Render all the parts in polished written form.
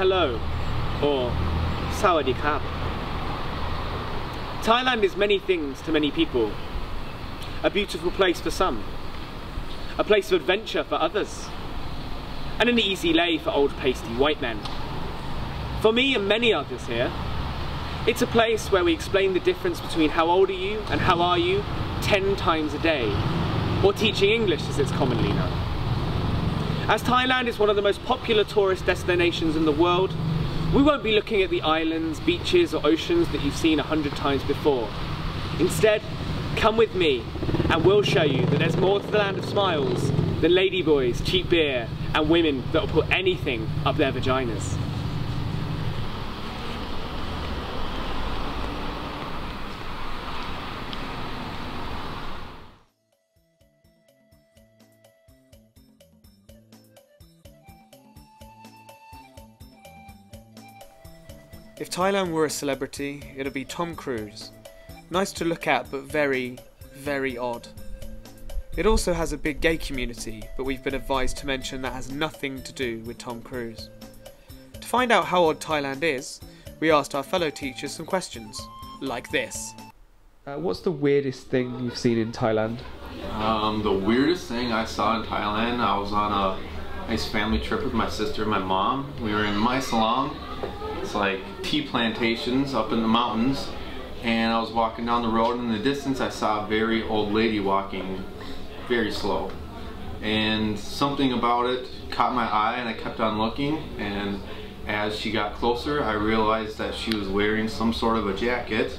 hello or sawadee krap. Thailand is many things to many people. A beautiful place for some, a place of adventure for others, and an easy lay for old pasty white men. For me and many others here, it's a place where we explain the difference between how old are you and how are you 10 times a day, or teaching English as it's commonly known. As Thailand is one of the most popular tourist destinations in the world, we won't be looking at the islands, beaches or oceans that you've seen 100 times before. Instead, come with me and we'll show you that there's more to the land of smiles than ladyboys, cheap beer and women that will put anything up their vaginas. If Thailand were a celebrity, it'd be Tom Cruise. Nice to look at, but very, very odd. It also has a big gay community, but we've been advised to mention that has nothing to do with Tom Cruise. To find out how odd Thailand is, we asked our fellow teachers some questions, like this. What's the weirdest thing you've seen in Thailand? The weirdest thing I saw in Thailand, I was on a nice family trip with my sister and my mom. We were in Mae Salong. It's like tea plantations up in the mountains, and I was walking down the road, and in the distance I saw a very old lady walking very slow, and something about it caught my eye and I kept on looking, and as she got closer I realized that she was wearing some sort of a jacket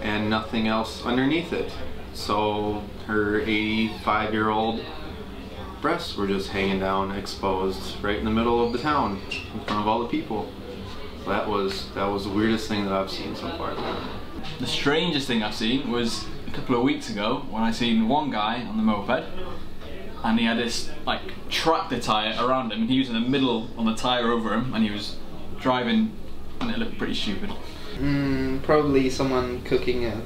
and nothing else underneath it. So her 85-year-old breasts were just hanging down exposed right in the middle of the town in front of all the people. That was the weirdest thing that I've seen so far. The strangest thing I've seen was a couple of weeks ago when I seen one guy on the moped and he had this like tractor tyre around him and he was in the middle on the tyre over him and he was driving and it looked pretty stupid. Probably someone cooking a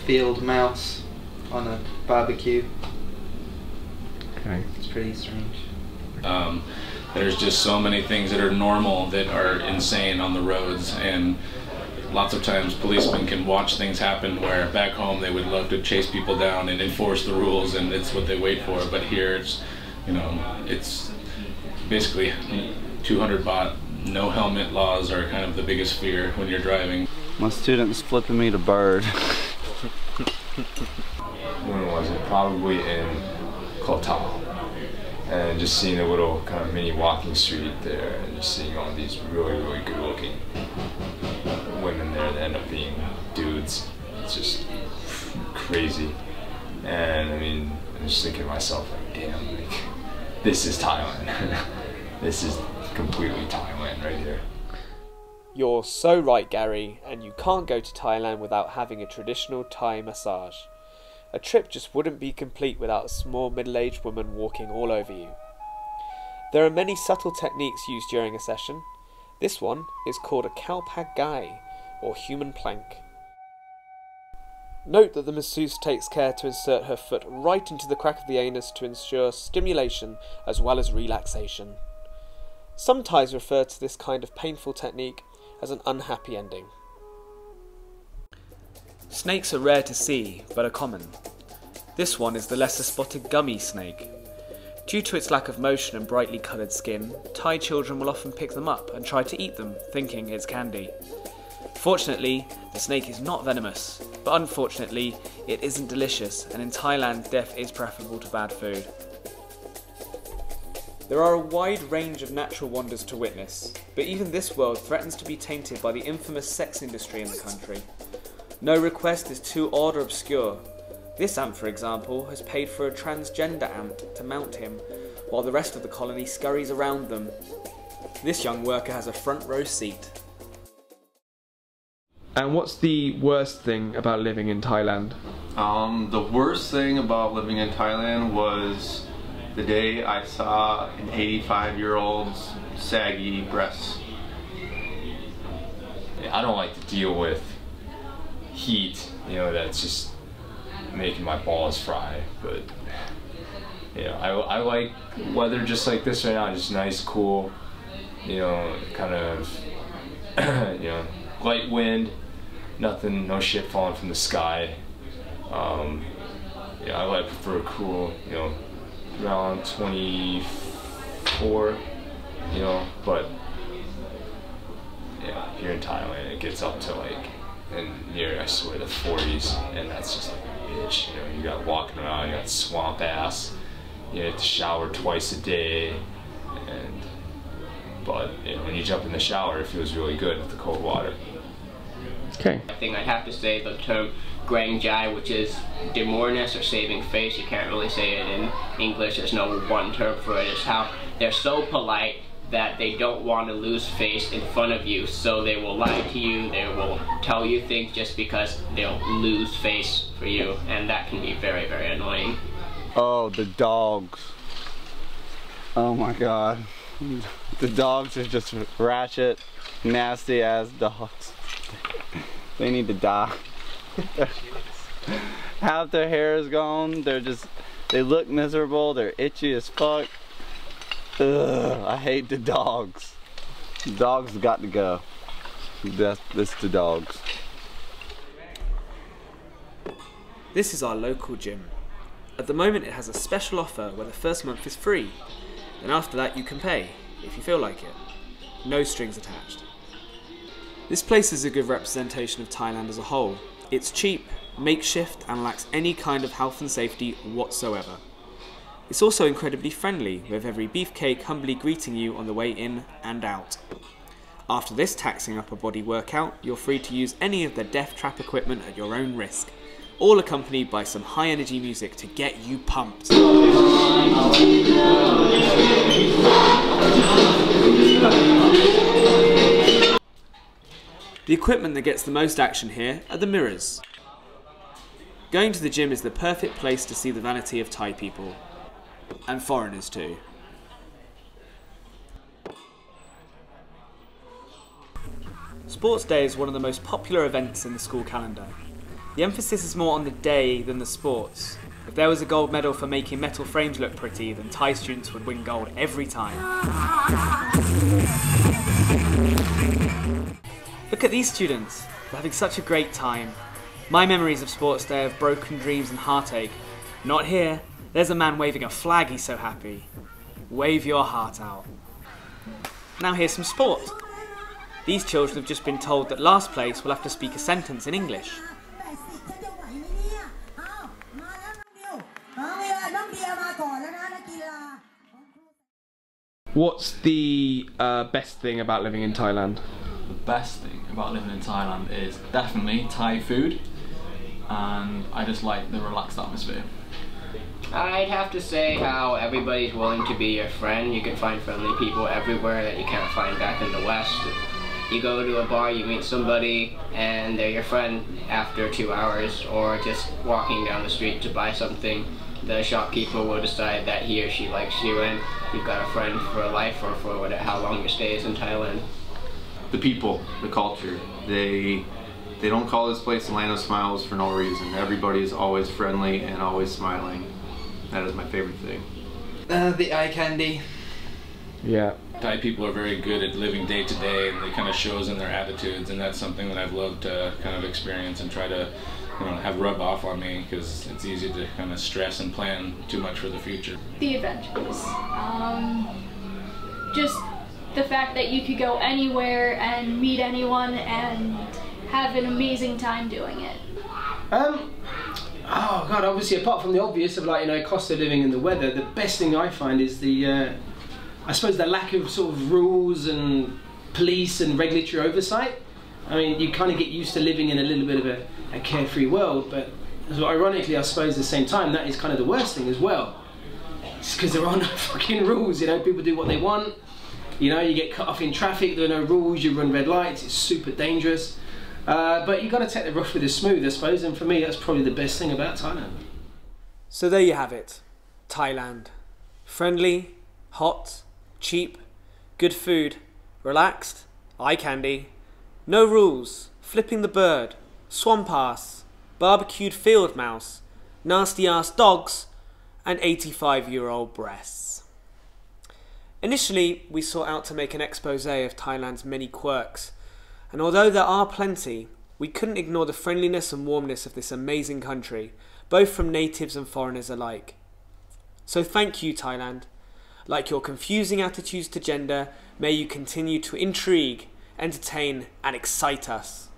field mouse on a barbecue. Okay. It's pretty strange. There's just so many things that are normal that are insane on the roads, and lots of times policemen can watch things happen where back home they would love to chase people down and enforce the rules and it's what they wait for, but here it's, you know, it's basically 200 baht, no helmet laws are kind of the biggest fear when you're driving. My student's flipping me the bird. When was it? Probably in Koh, and just seeing a little kind of mini walking street there and just seeing all these really, really good looking women there that end up being dudes. It's just crazy. And I mean, I'm just thinking to myself, like, damn, like, this is Thailand. This is completely Thailand right here. You're so right, Gary, and you can't go to Thailand without having a traditional Thai massage. A trip just wouldn't be complete without a small middle-aged woman walking all over you. There are many subtle techniques used during a session. This one is called a kalpak gai, or human plank. Note that the masseuse takes care to insert her foot right into the crack of the anus to ensure stimulation as well as relaxation. Some Thais refer to this kind of painful technique as an unhappy ending. Snakes are rare to see, but are common. This one is the lesser spotted gummy snake. Due to its lack of motion and brightly coloured skin, Thai children will often pick them up and try to eat them, thinking it's candy. Fortunately, the snake is not venomous, but unfortunately, it isn't delicious, and in Thailand, death is preferable to bad food. There are a wide range of natural wonders to witness, but even this world threatens to be tainted by the infamous sex industry in the country. No request is too odd or obscure. This ant, for example, has paid for a transgender ant to mount him, while the rest of the colony scurries around them. This young worker has a front row seat. And what's the worst thing about living in Thailand? The worst thing about living in Thailand was the day I saw an 85-year-old's saggy breasts. I don't like to deal with heat, you know, that's just making my balls fry, but you know, I like weather just like this right now, just nice, cool, you know, kind of, you know, light wind, nothing, no shit falling from the sky. Yeah, I prefer cool, you know, around 24, you know, but yeah, here in Thailand it gets up to like, and near, I swear, the 40s, and that's just like a bitch, you know. You got walking around, you got swamp ass, you have to shower twice a day, but you know, when you jump in the shower it feels really good with the cold water. Okay. I think I'd have to say the term Grang Jai, which is demoreness or saving face. You can't really say it in English, there's no one term for it. It's how they're so polite that they don't want to lose face in front of you, so they will lie to you, they will tell you things just because they'll lose face for you, and that can be very, very annoying. Oh, the dogs. Oh my god. The dogs are just ratchet, nasty ass dogs. They need to die. Half their hair is gone, they look miserable, they're itchy as fuck. Ugh, I hate the dogs. The dogs got to go. That's the dogs. This is our local gym. At the moment it has a special offer where the first month is free. Then after that you can pay, if you feel like it. No strings attached. This place is a good representation of Thailand as a whole. It's cheap, makeshift, and lacks any kind of health and safety whatsoever. It's also incredibly friendly, with every beefcake humbly greeting you on the way in and out. After this taxing upper body workout, you're free to use any of the death trap equipment at your own risk, all accompanied by some high energy music to get you pumped. The equipment that gets the most action here are the mirrors. Going to the gym is the perfect place to see the vanity of Thai people. And foreigners too. Sports Day is one of the most popular events in the school calendar. The emphasis is more on the day than the sports. If there was a gold medal for making metal frames look pretty, then Thai students would win gold every time. Look at these students, they're having such a great time. My memories of Sports Day have broken dreams and heartache. Not here. There's a man waving a flag, he's so happy. Wave your heart out. Now here's some sport. These children have just been told that last place will have to speak a sentence in English. What's the best thing about living in Thailand? The best thing about living in Thailand is definitely Thai food, and I just like the relaxed atmosphere. I'd have to say how everybody's willing to be your friend. You can find friendly people everywhere that you can't find back in the West. You go to a bar, you meet somebody, and they're your friend after 2 hours, or just walking down the street to buy something. The shopkeeper will decide that he or she likes you, and you've got a friend for life, or for whatever, how long your stay is in Thailand. The people, the culture, they don't call this place the land of smiles for no reason. Everybody is always friendly and always smiling. That is my favorite thing. The eye candy. Yeah. Thai people are very good at living day to day, and it kind of shows in their attitudes, and that's something that I've loved to kind of experience and try to, you know, have rub off on me, because it's easy to kind of stress and plan too much for the future. The adventures. Just the fact that you could go anywhere and meet anyone and have an amazing time doing it. Oh god, obviously apart from the obvious of, like, you know, cost of living and the weather, the best thing I find is the, I suppose, the lack of sort of rules and police and regulatory oversight. I mean, you kind of get used to living in a little bit of a carefree world, but ironically, I suppose at the same time, that is kind of the worst thing as well. It's because there are no fucking rules, you know, people do what they want. You know, you get cut off in traffic, there are no rules, you run red lights, it's super dangerous. But you've got to take the rough with the smooth, I suppose, and for me that's probably the best thing about Thailand. So there you have it. Thailand. Friendly, hot, cheap, good food, relaxed, eye candy, no rules, flipping the bird, swamp ass, barbecued field mouse, nasty ass dogs, and 85-year-old breasts. Initially, we sought out to make an expose of Thailand's many quirks, and although there are plenty, we couldn't ignore the friendliness and warmness of this amazing country, both from natives and foreigners alike. So thank you, Thailand. Like your confusing attitudes to gender, may you continue to intrigue, entertain, and excite us.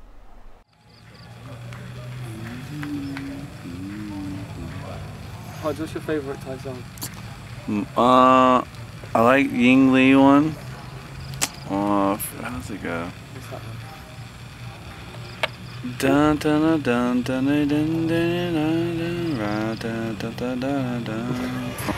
Hodge, what's your favourite Thai song? I like Ying Lee one. How's it go? What's that one? Dun dun dun dun dun dun dun dun dun dun dun dun dun.